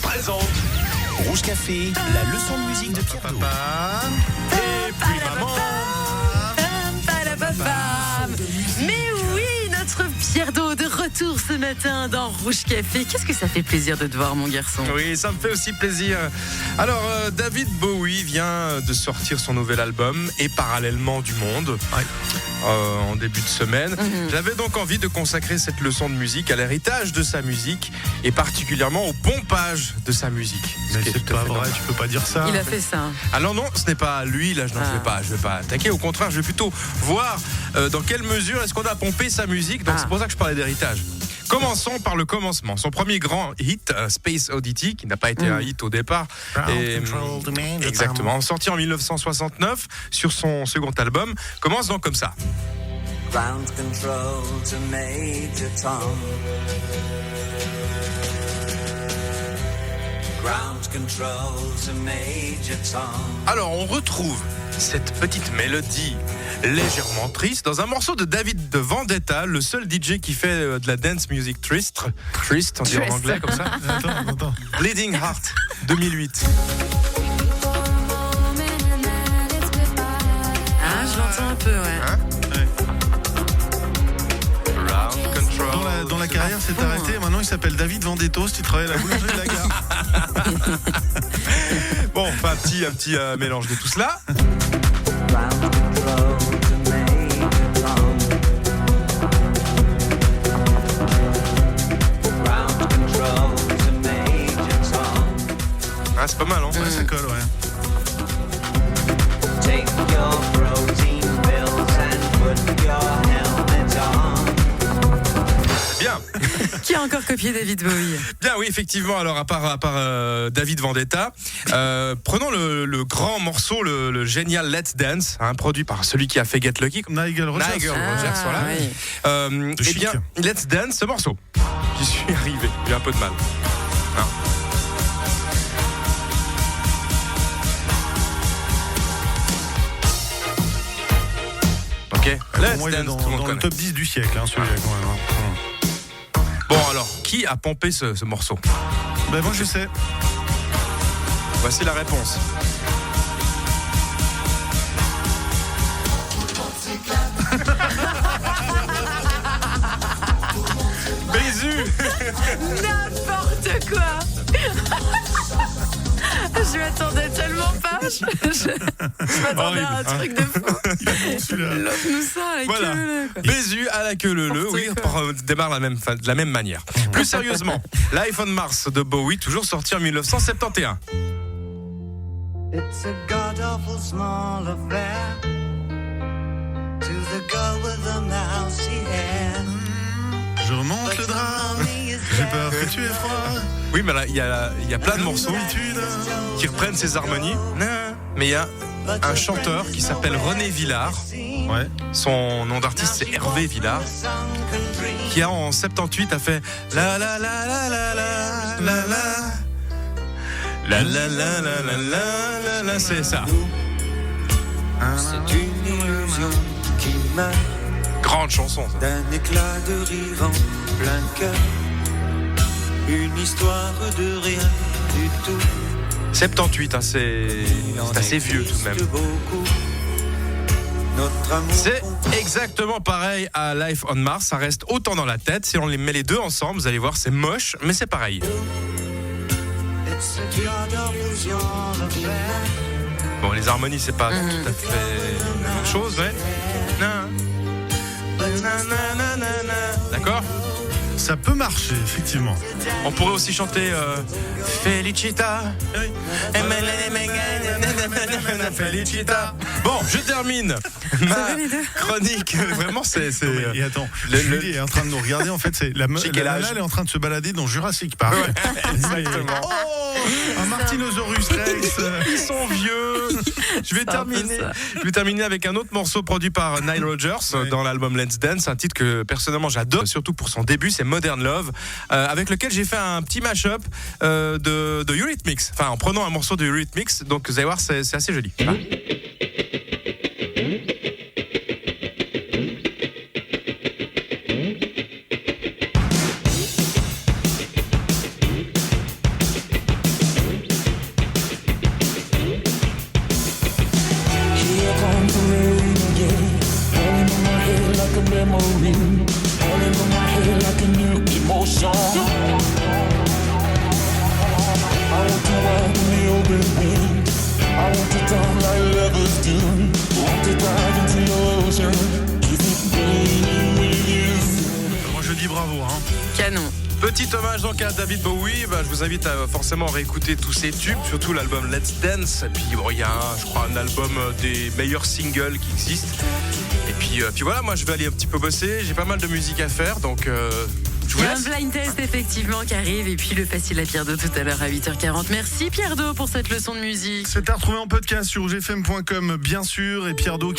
présente Rouge Café, la leçon de musique de Pierre Do. Et puis maman. Mais oui, notre Pierre Do de retour ce matin dans Rouge Café. Qu'est-ce que ça fait plaisir de te voir, mon garçon. Oui, ça me fait aussi plaisir. Alors, David Bowie vient de sortir son nouvel album et parallèlement du monde. En début de semaine. J'avais donc envie de consacrer cette leçon de musique à l'héritage de sa musique et particulièrement au pompage de sa musique. Mais c'est pas vrai, tu peux pas dire ça. Il a fait ça. Alors non, ce n'est pas lui, là je vais pas attaquer, au contraire, je vais plutôt voir dans quelle mesure est-ce qu'on a pompé sa musique, donc c'est pour ça que je parlais d'héritage. Commençons par le commencement. Son premier grand hit, Space Oddity, qui n'a pas été un hit au départ, exactement, sorti en 1969 sur son second album, commence donc comme ça. Ground control to Major Tom. Ground control to Major Tom. Alors on retrouve cette petite mélodie légèrement triste dans un morceau de David de Vendetta, le seul DJ qui fait de la dance music triste, on dit en anglais comme ça. Attends. Bleeding Heart 2008. Ah, je l'entends un peu, ouais. Ground control. Dans la carrière, c'est arrêté. Maintenant, il s'appelle David Vendettos. Tu travailles à la boulangerie de la gare. Bon, enfin, un petit mélange de tout cela. Ground control to Major Tom. Ground control to Major Tom. Ah, c'est pas mal, hein. Ouais, ça colle, ouais. Take your protein pills and put your helmet on. Bien. Qui a encore copié David Bowie? Bien, oui, effectivement. Alors, à part David Vendetta, prenons le grand morceau, le génial Let's Dance, produit par celui qui a fait Get Lucky. Nigel Rogers. Voilà. Oui. Eh bien, Let's Dance, ce morceau. J'y suis arrivé. J'ai un peu de mal. Hein. Ok. Let's Pour moi, il est Dance, tout le monde dans le connaît. top 10 du siècle, celui-là, quand même. Bon, alors, qui a pompé ce morceau? Ben, moi, je sais. Voici la réponse. Bézu. N'importe quoi. Je m'attendais tellement pas. Je m'attendais à un truc de fou. L'autre nous sort à la Voilà. queue leu, quoi. Bézu à la queue leu, oui, démarre de la même manière. Plus sérieusement, Life on Mars de Bowie, toujours sorti en 1971. It's a god-awful small affair to the girl with the mousy hair. Je remonte le drap. J'ai peur que tu aies froid. Oui, mais là, il y a plein de morceaux qui reprennent ces harmonies. Mais il y a un chanteur qui s'appelle René Villard. Ouais. Son nom d'artiste, c'est Hervé Villard. Qui en 78 a fait la la la la la la la la la la la la la la, c'est ça. C'est une illusion qui meurt Grande chanson, ça. d'un éclat de rire en plein cœur. Une histoire de rien du tout. 78, c'est assez vieux tout de même. Notre amour C'est exactement pareil à Life on Mars, ça reste autant dans la tête. Si on les met les deux ensemble, vous allez voir, c'est moche, mais c'est pareil. It's a god-awful small affair. Bon, les harmonies, c'est pas tout à fait la même chose, ouais. D'accord. Ça peut marcher, effectivement. On pourrait aussi chanter Felicita. Felicita. Bon, je termine ma chronique. Vraiment, c'est. Et attends, Julie est en train de nous regarder. En fait, c'est la nana, elle est en train de se balader dans Jurassic Park. Exactement. Oh, un Martinosaurus Rex. Ils sont vieux. Je vais terminer avec un autre morceau produit par Nile Rodgers dans l'album Let's Dance, un titre que personnellement j'adore, surtout pour son début, c'est Modern Love, avec lequel j'ai fait un petit mash-up de Eurythmics, enfin en prenant un morceau de Eurythmics, donc vous allez voir, c'est assez joli. Hein. bravo. Hein. Canon. Petit hommage donc à David Bowie. Je vous invite à forcément réécouter tous ses tubes, surtout l'album Let's Dance. Et puis il y a, je crois, un album des meilleurs singles qui existent. Et puis voilà, moi je vais aller un petit peu bosser. J'ai pas mal de musique à faire, donc je vous Il y a un laisse. blind test effectivement qui arrive et puis le facile à Pierre Do tout à l'heure à 8h40. Merci Pierre Do pour cette leçon de musique. C'est à retrouver en podcast sur rougefm.com, bien sûr, et Pierre Do